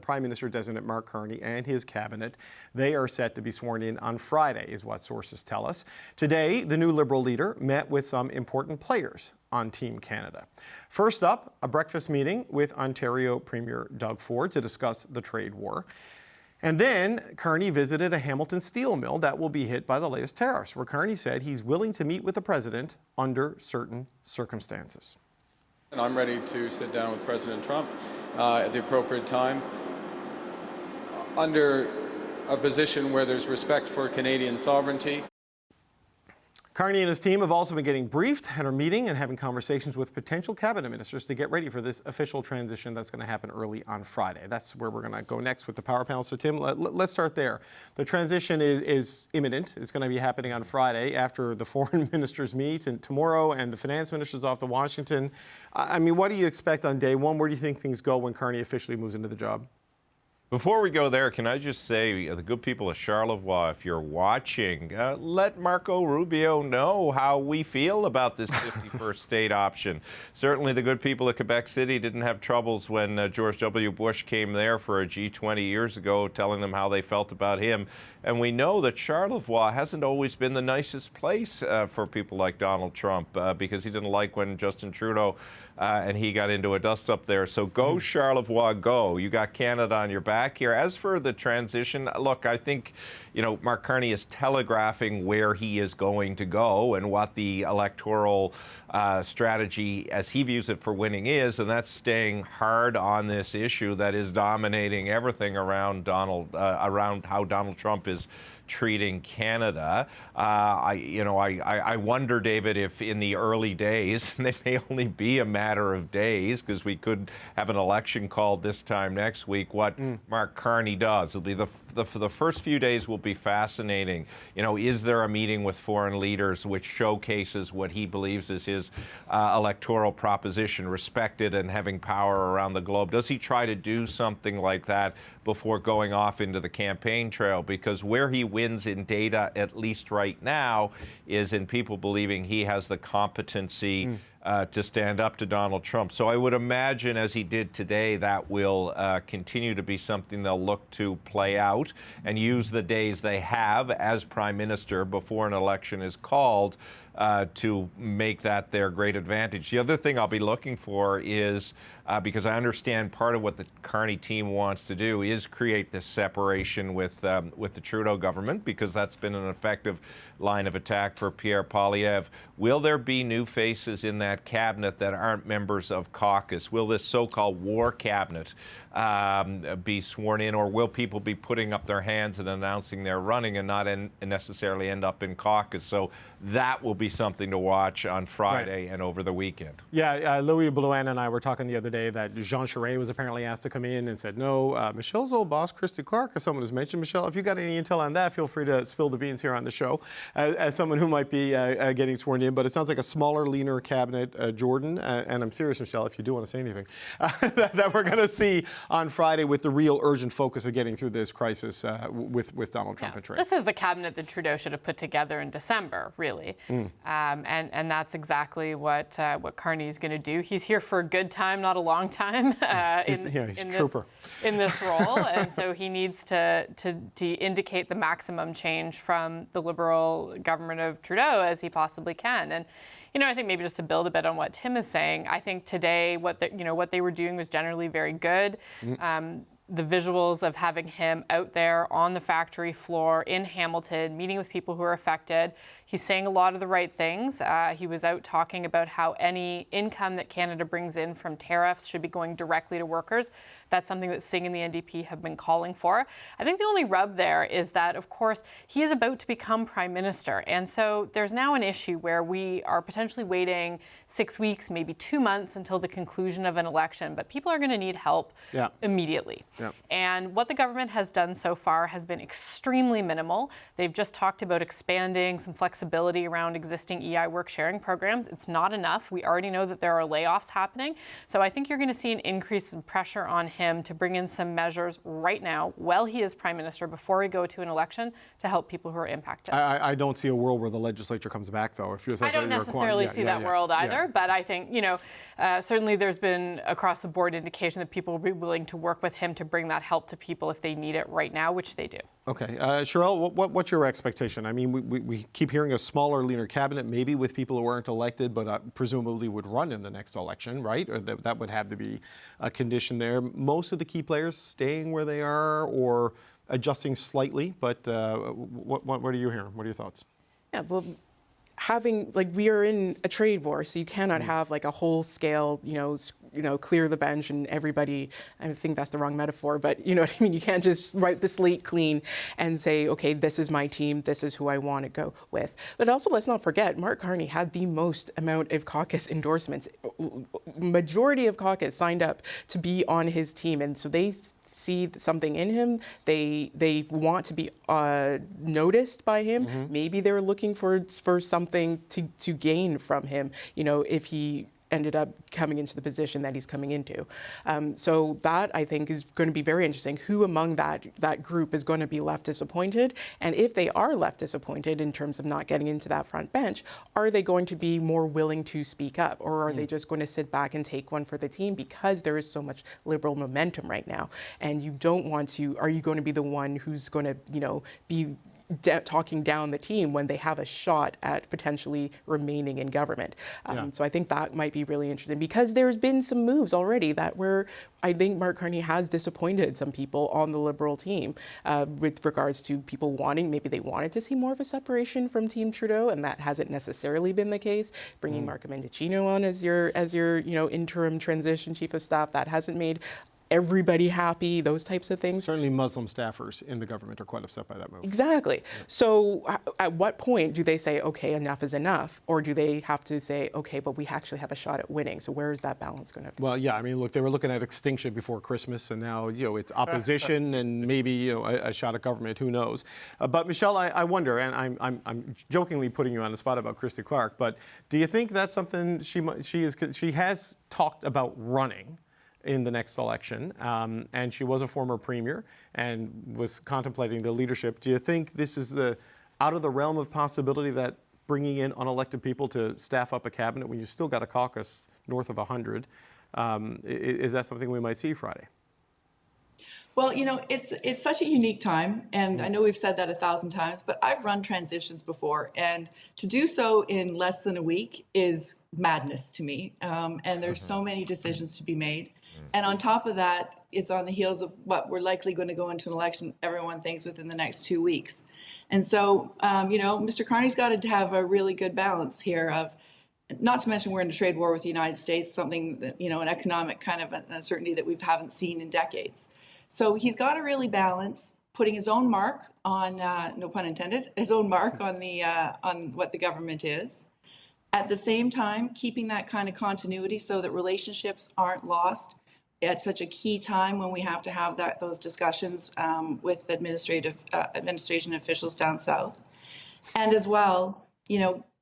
Prime Minister-designate Mark Carney and his cabinet. They are set to be sworn in on Friday, is what sources tell us. Today, the new Liberal leader met with some important players on Team Canada. First up, a breakfast meeting with Ontario Premier Doug Ford to discuss the trade war. And then Carney visited a Hamilton steel mill that will be hit by the latest tariffs, where Carney said he's willing to meet with the president under certain circumstances. And I'm ready to sit down with President Trump at the appropriate time under a position where there's respect for Canadian sovereignty. Carney and his team have also been getting briefed and are meeting and having conversations with potential cabinet ministers to get ready for this official transition that's going to happen early on Friday. That's where we're going to go next with the power panel. So, Tim, let's start there. The transition is imminent. It's going to be happening on Friday after the foreign ministers meet and tomorrow, and the finance minister's off to Washington. I mean, what do you expect on day one? Where do you think things go when Carney officially moves into the job? Before we go there, can I just say, the good people of Charlevoix, if you're watching, let Marco Rubio know how we feel about this 51st state option. Certainly the good people of Quebec City didn't have troubles when George W. Bush came there for a G20 years ago, telling them how they felt about him. And we know that Charlevoix hasn't always been the nicest place for people like Donald Trump because he didn't like when Justin Trudeau and he got into a dust-up there. So go Charlevoix, go. You got Canada on your back here. As for the transition, look, I think, Mark Carney is telegraphing where he is going to go and what the electoral strategy, as he views it, for winning is, and that's staying hard on this issue that is dominating everything around around how Donald Trump is treating Canada. I wonder, David, if in the early days, and it may only be a matter of days, because we could have an election called this time next week, what Mark Carney does. It'll be the first few days will be fascinating. Is there a meeting with foreign leaders which showcases what he believes is his electoral proposition, respected and having power around the globe? Does he try to do something like that before going off into the campaign trail? Because where he wins in data, at least right now, is in people believing he has the competency to stand up to Donald Trump. So I would imagine, as he did today, that will continue to be something they'll look to play out and use the days they have as Prime Minister before an election is called to make that their great advantage. The other thing I'll be looking for is, because I understand part of what the Carney team wants to do is create this separation with the Trudeau government, because that's been an effective line of attack for Pierre Poilievre. Will there be new faces in that cabinet that aren't members of caucus? Will this so-called war cabinet be sworn in, or will people be putting up their hands and announcing they're running and not necessarily end up in caucus? So that will be something to watch on Friday and over the weekend. Yeah, Louis Blouin and I were talking the other day that Jean Charest was apparently asked to come in and said no. Michelle's old boss, Christy Clark, as someone has mentioned. Michelle, if you got any intel on that, feel free to spill the beans here on the show as someone who might be getting sworn in. But it sounds like a smaller, leaner cabinet, Jordan, and I'm serious, Michelle, if you do want to say anything, that we're going to see on Friday with the real urgent focus of getting through this crisis with Donald Trump and trade. This is the cabinet that Trudeau should have put together in December, really. And that's exactly what Carney's going to do. He's here for a good time, not a long time he's a trooper in this role. And so he needs to indicate the maximum change from the Liberal government of Trudeau as he possibly can. And I think maybe just to build a bit on what Tim is saying, I think today what they were doing was generally very good. The visuals of having him out there on the factory floor in Hamilton, meeting with people who are affected. He's saying a lot of the right things. He was out talking about how any income that Canada brings in from tariffs should be going directly to workers. That's something that Singh and the NDP have been calling for. I think the only rub there is that, of course, he is about to become Prime Minister. And so there's now an issue where we are potentially waiting 6 weeks, maybe 2 months until the conclusion of an election. But people are going to need help immediately. And what the government has done so far has been extremely minimal. They've just talked about expanding some flexibility flexibility around existing EI work sharing programs. It's not enough. We already know that there are layoffs happening. So I think you're going to see an increase in pressure on him to bring in some measures right now while he is Prime Minister before we go to an election to help people who are impacted. I don't see a world where the legislature comes back, though. I don't necessarily see that world either, but I think, certainly there's been across the board indication that people will be willing to work with him to bring that help to people if they need it right now, which they do. Okay. Cheryl, what's your expectation? I mean, we keep hearing a smaller, leaner cabinet, maybe with people who aren't elected, but presumably would run in the next election, right? Or that would have to be a condition there. Most of the key players staying where they are or adjusting slightly, but what are you hearing? What are your thoughts? Yeah, well, we are in a trade war, so you cannot have like a whole scale, clear the bench and everybody, I think that's the wrong metaphor, but you know what I mean? You can't just wipe the slate clean and say, okay, this is my team, this is who I want to go with. But also, let's not forget, Mark Carney had the most amount of caucus endorsements. Majority of caucus signed up to be on his team, and so they see something in him. They want to be noticed by him. Mm-hmm. Maybe they're looking for something to gain from him, if he ended up coming into the position that he's coming into. So that, I think, is going to be very interesting. Who among that group is going to be left disappointed? And if they are left disappointed in terms of not getting into that front bench, are they going to be more willing to speak up? Or are they just going to sit back and take one for the team because there is so much Liberal momentum right now? And you don't want to, are you going to be the one who's going to, be talking down the team when they have a shot at potentially remaining in government? So I think that might be really interesting because there's been some moves already where I think Mark Carney has disappointed some people on the Liberal team with regards to people maybe they wanted to see more of a separation from Team Trudeau, and that hasn't necessarily been the case. Bringing Marco Mendicino on as your interim transition chief of staff, that hasn't made everybody happy, those types of things. Certainly Muslim staffers in the government are quite upset by that move. Exactly. Yeah. So at what point do they say, okay, enough is enough? Or do they have to say, okay, but we actually have a shot at winning? So where is that balance going to be? Well, yeah, I mean, look, they were looking at extinction before Christmas, and now, it's opposition and maybe, a shot at government, who knows? But Michelle, I wonder, and I'm jokingly putting you on the spot about Christy Clark, but do you think that's something she has talked about running in the next election, and she was a former premier and was contemplating the leadership. Do you think this is out of the realm of possibility that bringing in unelected people to staff up a cabinet when you've still got a caucus north of 100, is that something we might see Friday? Well, it's such a unique time, and I know we've said that 1,000 times, but I've run transitions before, and to do so in less than a week is madness to me, and there's so many decisions to be made. And on top of that, it's on the heels of what we're likely going to go into an election, everyone thinks, within the next 2 weeks. And so, Mr. Carney's got to have a really good balance here of, not to mention we're in a trade war with the United States, something that, an economic kind of uncertainty that we haven't seen in decades. So he's got to really balance putting his own mark on, no pun intended, his own mark on on what the government is. At the same time, keeping that kind of continuity so that relationships aren't lost at such a key time when we have to have those discussions with administration officials down south. And as well,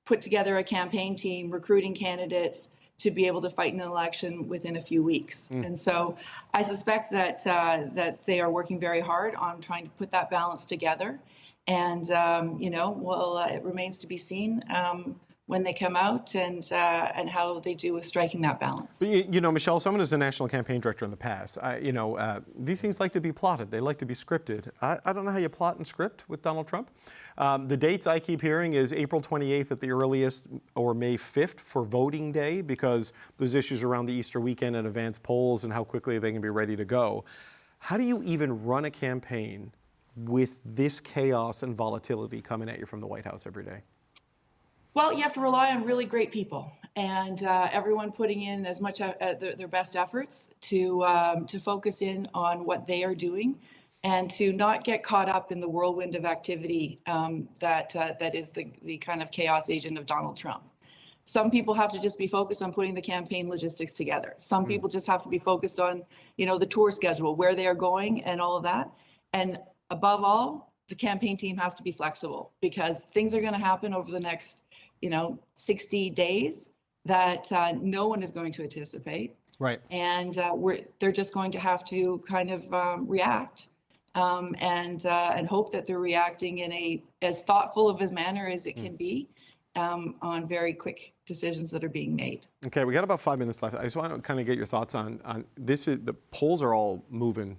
put together a campaign team, recruiting candidates to be able to fight an election within a few weeks. And so I suspect that they are working very hard on trying to put that balance together. And, it remains to be seen when they come out and how they do with striking that balance. Michelle, someone who's a national campaign director in the past, these things like to be plotted. They like to be scripted. I don't know how you plot and script with Donald Trump. The dates I keep hearing is April 28th at the earliest or May 5th for voting day, because there's issues around the Easter weekend and advance polls and how quickly they can be ready to go. How do you even run a campaign with this chaos and volatility coming at you from the White House every day? Well, you have to rely on really great people, and everyone putting in as much their best efforts to focus in on what they are doing, and to not get caught up in the whirlwind of activity that is the kind of chaos agent of Donald Trump. Some people have to just be focused on putting the campaign logistics together. Some people just have to be focused on, the tour schedule, where they are going, and all of that. And above all, the campaign team has to be flexible because things are going to happen over the next, 60 days that no one is going to anticipate. Right. And they're just going to have to kind of react and hope that they're reacting in a as thoughtful of a manner as it can be on very quick decisions that are being made. Okay, we got about 5 minutes left. I just want to kind of get your thoughts on this. The polls are all moving,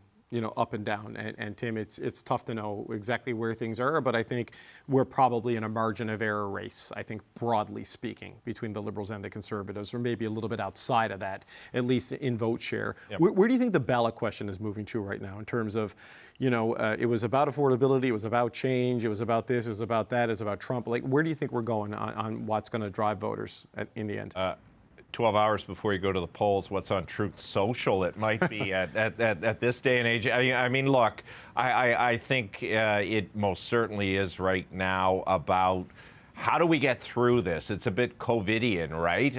up and down. And Tim, it's tough to know exactly where things are, but I think we're probably in a margin of error race, I think, broadly speaking, between the Liberals and the Conservatives, or maybe a little bit outside of that, at least in vote share. Yep. Where do you think the ballot question is moving to right now in terms of, it was about affordability, it was about change, it was about this, it was about that, it's about Trump. Like, where do you think we're going on what's going to drive voters in the end? 12 hours before you go to the polls, what's on Truth Social? It might be at this day and age. I mean, look, I think it most certainly is right now about how do we get through this? It's a bit COVIDian, right?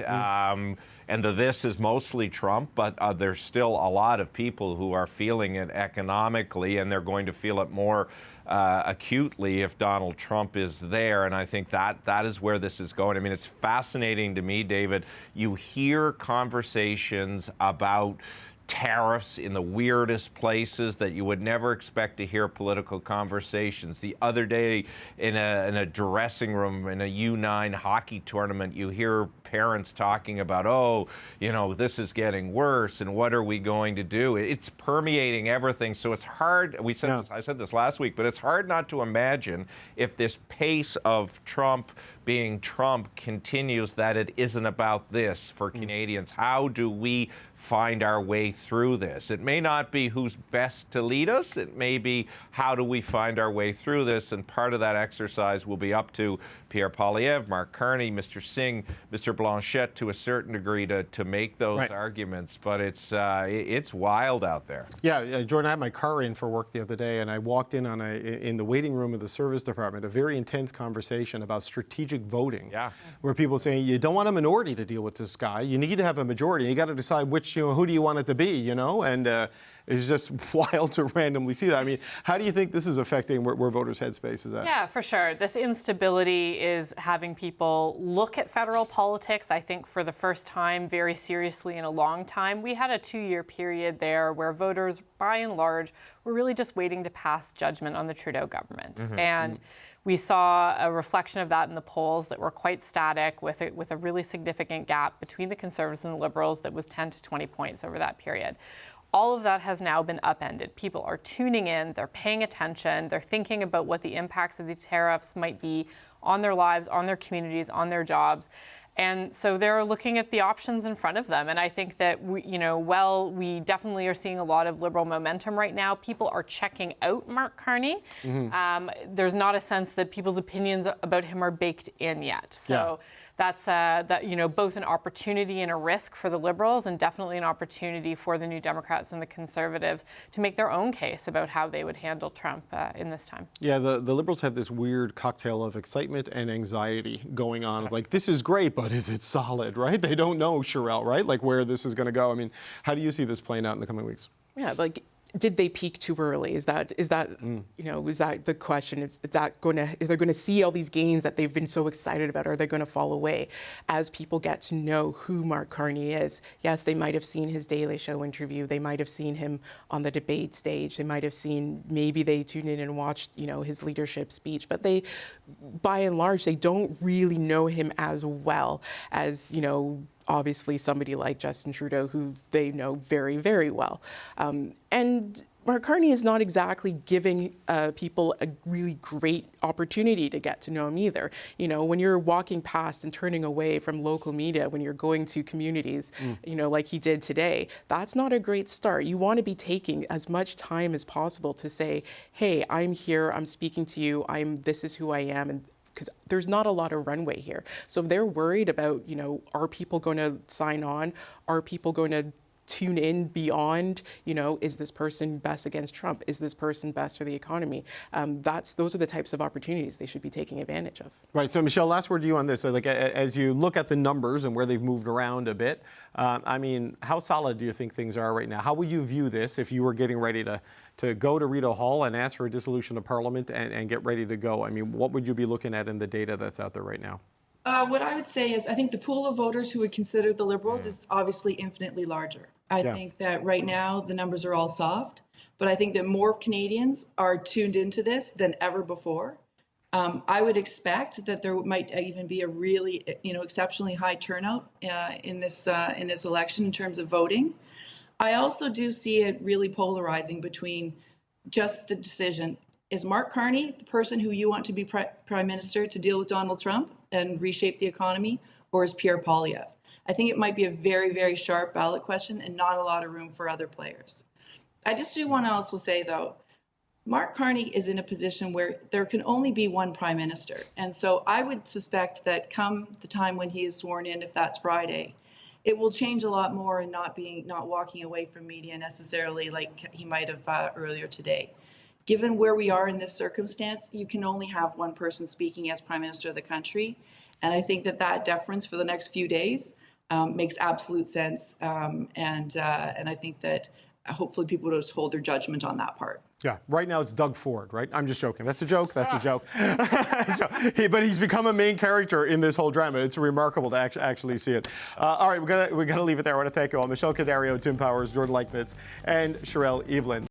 And this is mostly Trump, but there's still a lot of people who are feeling it economically, and they're going to feel it more acutely if Donald Trump is there. And I think that is where this is going. I mean, it's fascinating to me, David. You hear conversations about tariffs in the weirdest places that you would never expect to hear political conversations. The other day in a dressing room in a U9 hockey tournament, you hear parents talking about, this is getting worse and what are we going to do? It's permeating everything. So it's hard. I said this last week, but it's hard not to imagine if this pace of Trump being Trump continues, that it isn't about this for Canadians. How do we find our way through this? It may not be who's best to lead us. It may be how do we find our way through this? And part of that exercise will be up to Pierre Poilievre, Mark Carney, Mr. Singh, Mr. Blanchette to a certain degree to make those arguments. But it's wild out there. Yeah, Jordan, I had my car in for work the other day, and I walked in in the waiting room of the service department, a very intense conversation about strategic voting, where people are saying you don't want a minority to deal with this guy. You need to have a majority. You got to decide who do you want it to be, and it's just wild to randomly see that. I mean, how do you think this is affecting where voters' headspace is at? Yeah, for sure. This instability is having people look at federal politics, I think, for the first time very seriously in a long time. We had a 2-year period there where voters, by and large, were really just waiting to pass judgment on the Trudeau government. And we saw a reflection of that in the polls that were quite static with a really significant gap between the Conservatives and the Liberals that was 10 to 20 points over that period. All of that has now been upended. People are tuning in, they're paying attention, they're thinking about what the impacts of these tariffs might be on their lives, on their communities, on their jobs. And so they're looking at the options in front of them. And I think that, we definitely are seeing a lot of Liberal momentum right now. People are checking out Mark Carney. There's not a sense that people's opinions about him are baked in yet. So that's both an opportunity and a risk for the Liberals, and definitely an opportunity for the New Democrats and the Conservatives to make their own case about how they would handle Trump in this time. Yeah, the Liberals have this weird cocktail of excitement and anxiety going on. Like, this is great, but is it solid, right? They don't know, Sherelle, right? Like, where this is going to go. I mean, how do you see this playing out in the coming weeks? Yeah, did they peak too early? Is that the question? Is they going to see all these gains that they've been so excited about? Are they going to fall away as people get to know who Mark Carney is? Yes, they might have seen his Daily Show interview. They might have seen him on the debate stage. They might have maybe they tuned in and watched, his leadership speech. But they, by and large, they don't really know him as well as, obviously somebody like Justin Trudeau, who they know very, very well. And Mark Carney is not exactly giving people a really great opportunity to get to know him either. When you're walking past and turning away from local media, when you're going to communities, like he did today, that's not a great start. You want to be taking as much time as possible to say, hey, I'm here, I'm speaking to you, this is who I am, and because there's not a lot of runway here. So they're worried about, are people going to sign on? Are people going to tune in beyond, is this person best against Trump? Is this person best for the economy? Those are the types of opportunities they should be taking advantage of. Right. So, Michelle, last word to you on this. So, as you look at the numbers and where they've moved around a bit, how solid do you think things are right now? How would you view this if you were getting ready to go to Rideau Hall and ask for a dissolution of Parliament and get ready to go? What would you be looking at in the data that's out there right now? What I would say is I think the pool of voters who would consider the Liberals is obviously infinitely larger. I think that right now the numbers are all soft, but I think that more Canadians are tuned into this than ever before. I would expect that there might even be a really, exceptionally high turnout in this election in terms of voting. I also do see it really polarizing between just the decision. Is Mark Carney the person who you want to be prime minister to deal with Donald Trump and reshape the economy, or is Pierre Poilievre? I think it might be a very, very sharp ballot question and not a lot of room for other players. I just do want to also say, though, Mark Carney is in a position where there can only be one prime minister. And so I would suspect that come the time when he is sworn in, if that's Friday, it will change a lot more and not walking away from media necessarily like he might have earlier today. Given where we are in this circumstance, you can only have one person speaking as Prime Minister of the country. And I think that deference for the next few days makes absolute sense. And I think that hopefully people will just hold their judgment on that part. Yeah, right now it's Doug Ford, right? I'm just joking. That's a joke. That's a joke. But he's become a main character in this whole drama. It's remarkable to actually see it. All right, we're gonna leave it there. I want to thank you all. Michelle Cadario, Tim Powers, Jordan Leichtnitz, and Sherelle Evelyn.